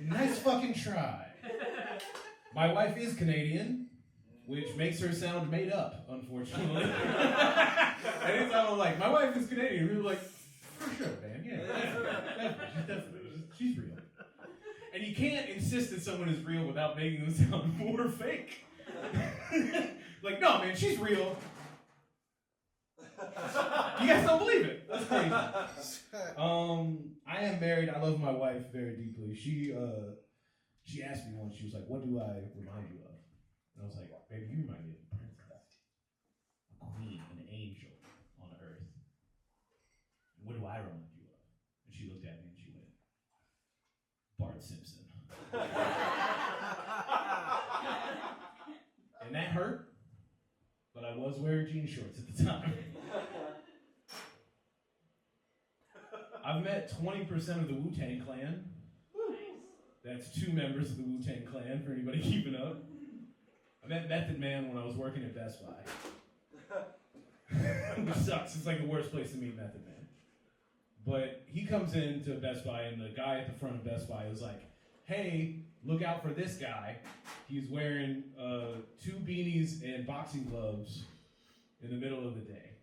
Nice fucking try. My wife is Canadian, which makes her sound made up, unfortunately. Anytime I'm like, my wife is Canadian, people are like, for sure, man, yeah, definitely. She's real. And you can't insist that someone is real without making them sound more fake. Like, no, man, she's real. You guys don't believe it. That's crazy. I am married. I love my wife very deeply. She asked me once, she was like, what do I remind you of? And I was like, baby, you remind me of a princess, a queen, an angel on earth. And what do I remind you of? And she looked at me and she went, Bart Simpson. And that hurt, but I was wearing jean shorts at the time. I've met 20% of the Wu-Tang Clan. That's 2 members of the Wu-Tang Clan, for anybody keeping up. I met Method Man when I was working at Best Buy. Which sucks, it's like the worst place to meet Method Man. But he comes into Best Buy, and the guy at the front of Best Buy is like, hey, look out for this guy. He's wearing 2 beanies and boxing gloves in the middle of the day.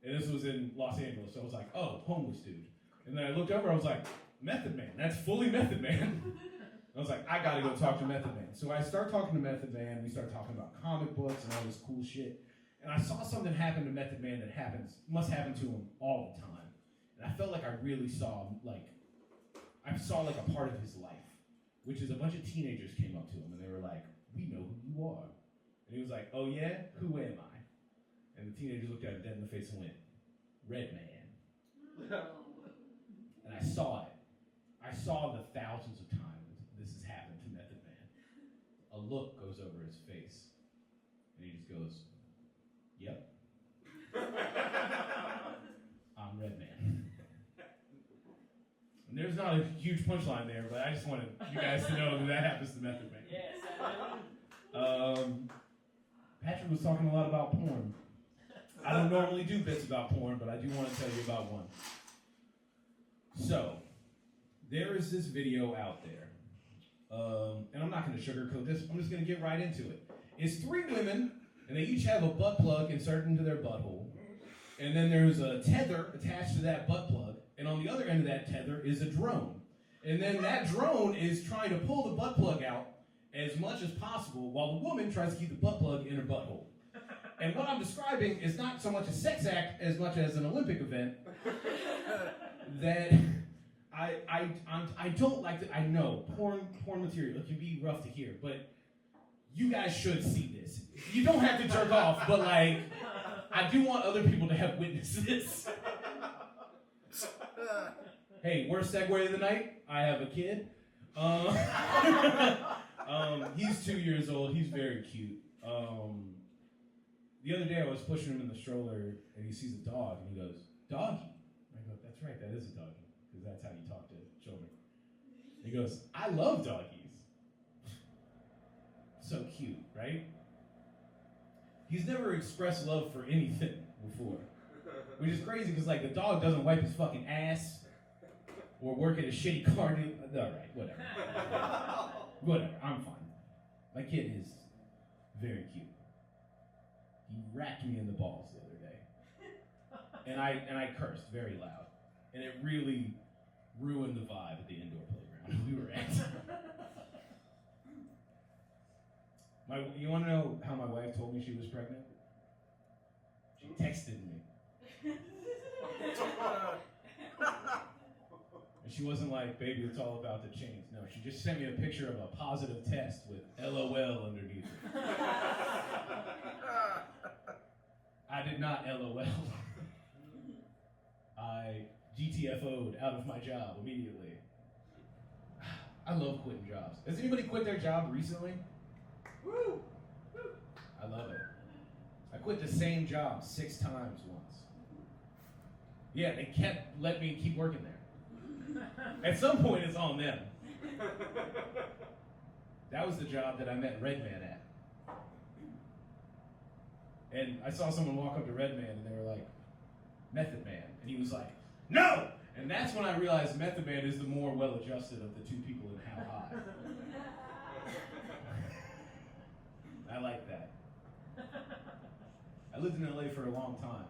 And this was in Los Angeles, so I was like, oh, homeless dude. And then I looked over, I was like, Method Man, that's fully Method Man. I was like, I gotta go talk to Method Man. So I start talking to Method Man, we start talking about comic books and all this cool shit. And I saw something happen to Method Man that must happen to him all the time. And I felt like I really saw, a part of his life, which is a bunch of teenagers came up to him and they were like, we know who you are. And he was like, oh yeah, who am I? And the teenagers looked at him dead in the face and went, Red Man. And I saw it. I saw the thousands of times this has happened to Method Man. A look goes over his face. And he just goes, yep. I'm Red Man. And there's not a huge punchline there, but I just wanted you guys to know that happens to Method Man. Yes. Patrick was talking a lot about porn. I don't normally do bits about porn, but I do want to tell you about one. So, there is this video out there, and I'm not going to sugarcoat this, I'm just going to get right into it. It's 3 women, and they each have a butt plug inserted into their butthole, and then there's a tether attached to that butt plug, and on the other end of that tether is a drone. And then that drone is trying to pull the butt plug out as much as possible while the woman tries to keep the butt plug in her butthole. And what I'm describing is not so much a sex act as much as an Olympic event that I don't like to, I know, porn material, it can be rough to hear, but you guys should see this. You don't have to jerk off, but I do want other people to have witnessed this. Hey, worst segue of the night, I have a kid. He's 2 years old, he's very cute. The other day I was pushing him in the stroller and he sees a dog and he goes, doggy. I go, that's right, that is a doggy, because that's how you talk to children. He goes, I love doggies. So cute, right? He's never expressed love for anything before, which is crazy because the dog doesn't wipe his fucking ass or work at a shitty car. All right, whatever. Whatever, I'm fine. My kid is very cute. He racked me in the balls the other day. And I cursed very loud. And it really ruined the vibe at the indoor playground we were at. You want to know how my wife told me she was pregnant? She texted me. And she wasn't like, baby, it's all about the chains. No, she just sent me a picture of a positive test with LOL underneath it. I did not LOL. I GTFO'd out of my job immediately. I love quitting jobs. Has anybody quit their job recently? Woo! I love it. I quit the same job 6 times once. Yeah, they kept letting me keep working there. At some point, it's on them. That was the job that I met Redman at. And I saw someone walk up to Redman and they were like, Method Man. And he was like, no, And that's when I realized Method Man is the more well-adjusted of the two people in How High. I like that. I lived in LA for a long time,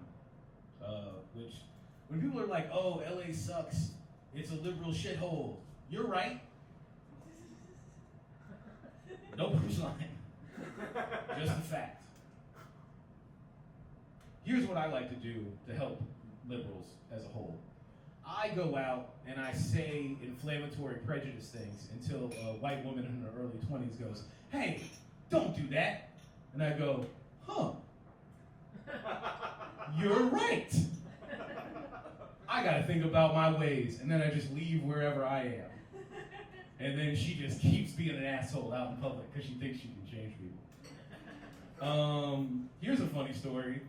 which, when people are like, oh, LA sucks, it's a liberal shithole, you're right. No punchline. Just a fact. Here's what I like to do to help liberals as a whole. I go out and I say inflammatory prejudice things until a white woman in her early 20s goes, hey, don't do that. And I go, huh, you're right. I gotta think about my ways. And then I just leave wherever I am. And then she just keeps being an asshole out in public because she thinks she can change people. Here's a funny story.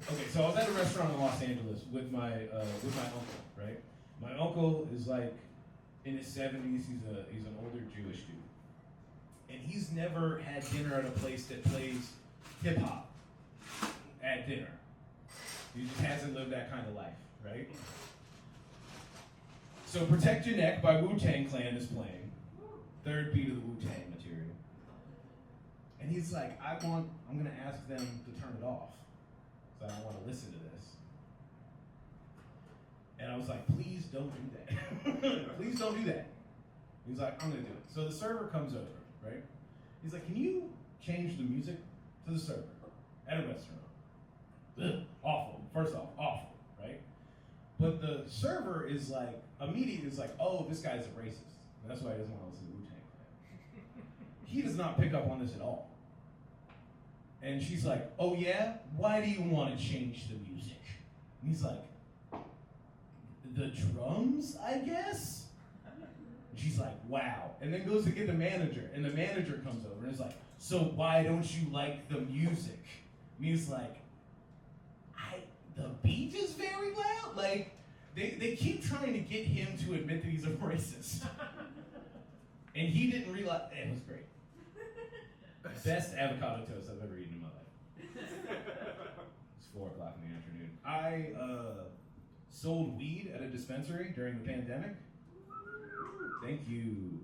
Okay, so I was at a restaurant in Los Angeles with my uncle, right? My uncle is like in his 70s. He's an older Jewish dude, and he's never had dinner at a place that plays hip hop at dinner. He just hasn't lived that kind of life, right? So "Protect Your Neck" by Wu-Tang Clan is playing, third beat of the Wu-Tang material, and he's like, I'm gonna ask them to turn it off. I don't want to listen to this. And I was like, please don't do that. Please don't do that. He's like, I'm going to do it. So the server comes over, right? He's like, can you change the music to the server at a restaurant? Ugh, awful. First off, awful, right? But the server is like, immediately is like, oh, this guy's a racist. That's why he doesn't want to listen to Wu-Tang Clan. He does not pick up on this at all. And she's like, oh yeah? Why do you want to change the music? And he's like, the drums, I guess? And she's like, wow. And then goes to get the manager, and the manager comes over and is like, so why don't you like the music? And he's like, the beat is very loud? Like, they keep trying to get him to admit that he's a racist. And he didn't realize, it was great. Best avocado toast I've ever eaten in my life. It's 4 o'clock in the afternoon. I sold weed at a dispensary during the pandemic. Thank you.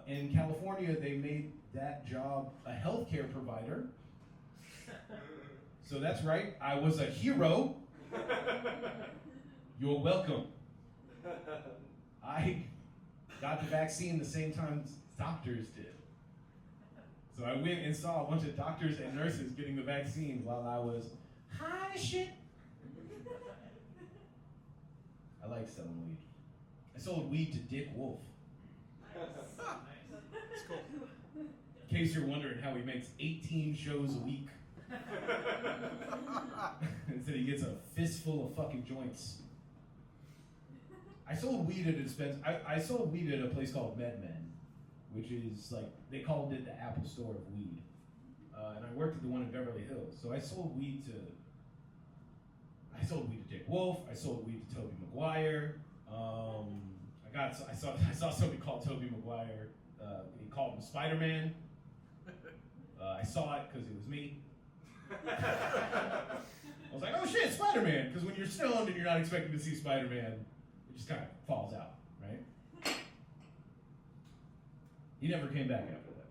In California, they made that job a healthcare provider. So that's right, I was a hero. You're welcome. I got the vaccine the same time doctors did. So I went and saw a bunch of doctors and nurses getting the vaccine while I was high shit. I like selling weed. I sold weed to Dick Wolf. That's cool. In case you're wondering how he makes 18 shows a week. Instead he gets a fistful of fucking joints. I sold weed at a I sold weed at a place called MedMen, which is like, they called it the Apple Store of weed. And I worked at the one in Beverly Hills. So I sold weed to Dick Wolf. I sold weed to Tobey Maguire. I saw somebody call Tobey Maguire. He called him Spider-Man. I saw it because it was me. I was like, oh shit, Spider-Man! Because when you're stoned and you're not expecting to see Spider-Man, it just kind of falls out, right? He never came back after that.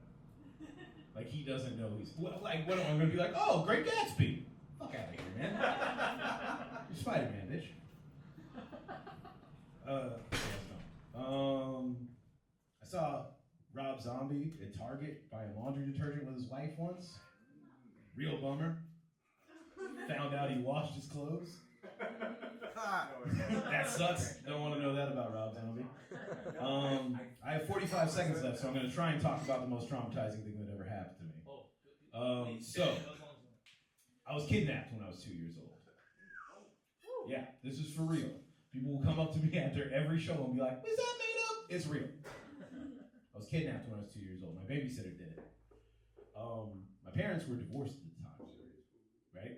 Like, he doesn't know he's... Like, what am I going to be like? Oh, Great Gatsby! Fuck out of here, man. You're Spider-Man, bitch. I saw Rob Zombie at Target buying laundry detergent with his wife once. Real bummer. Found out he washed his clothes. That sucks. Don't want to know that about Rob Zombie. I have 45 seconds left, so I'm going to try and talk about the most traumatizing thing that ever happened to me. So, I was kidnapped when I was 2 years old. Yeah, this is for real. People will come up to me after every show and be like, is that made up? It's real. I was kidnapped when I was 2 years old. My babysitter did it. My parents were divorced at the time, right?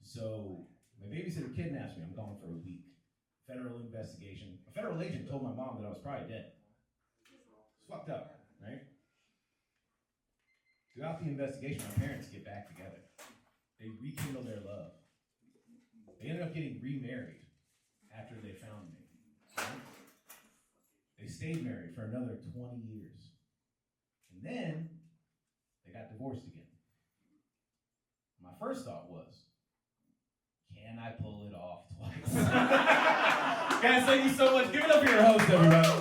So my babysitter kidnaps me. I'm gone for a week. Federal investigation. A federal agent told my mom that I was probably dead. It's fucked up, right? Throughout the investigation, my parents get back together. They rekindle their love. They ended up getting remarried after they found me. They stayed married for another 20 years. And then they got divorced again. My first thought was, can I pull it off twice? Guys, thank you so much. Give it up for your host, everybody.